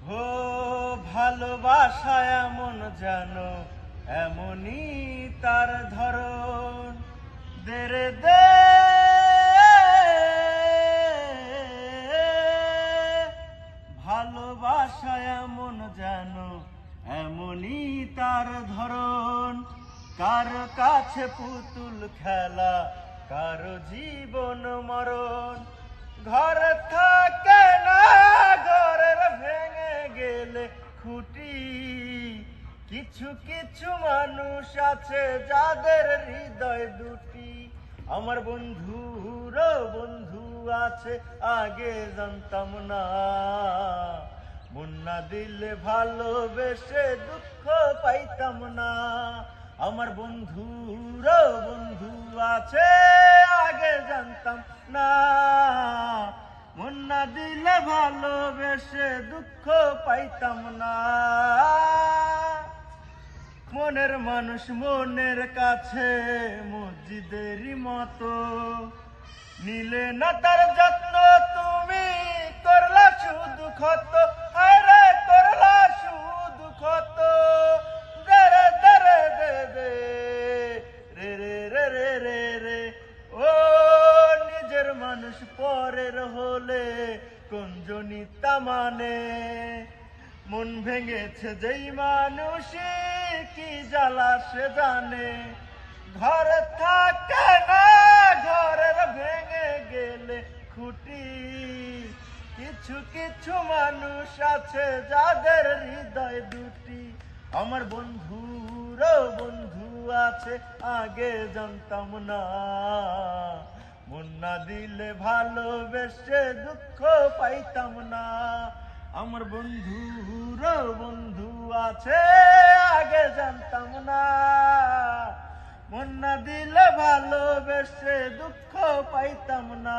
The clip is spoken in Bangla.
ও ভালোবাসা এমন জানো, এমনই তার ধরন। দেরে দে ভালোবাসা এমন জানো, এমনই তার ধরন। কার কাছে পুতুল খেলা, কারো জীবন মরণ। ঘর থাকে না, ঘরের ভেঙে গেলে খুঁটি। কিছু কিছু মানুষ আছে যাদের হৃদয় দুটি। আমার বন্ধুরও বন্ধু আছে, আগে জানতাম না। মন না দিলে ভালোবেসে দুঃখ পাইতাম না। আমার বন্ধুরও বন্ধু আছে, আগে জানতাম না। মন না দিলে ভালোবেসে দুঃখ পাইতাম না। মনের মানুষ মনের কাছে মসজিদেরই মতো, নিলে না তার যত্ন তুমি, করলা শুধু ক্ষত। আরে করলা শুধু ক্ষত। দরে দরে দে দে রে রে রে রে রে রে। ও নিজের মানুষ পরের হলে কোন জনিতা মানে। মন ভেঙেছে যেই মানুষই, কি জ্বালা সে জানে। ঘর থাকে না, ঘরের ভেঙে গেলে খুঁটি। কিছু কিছু মানুষ আছে যাদের হৃদয় দুটি। আমার বন্ধুরও বন্ধু আছে, আগে জানতাম না। মন না দিলে ভালোবেসে দুঃখ পাইতাম না। আমার বন্ধুরও বন্ধু আছে, আগে জানতাম না। মন না দিলে ভালোবেসে দুঃখ পাইতাম না।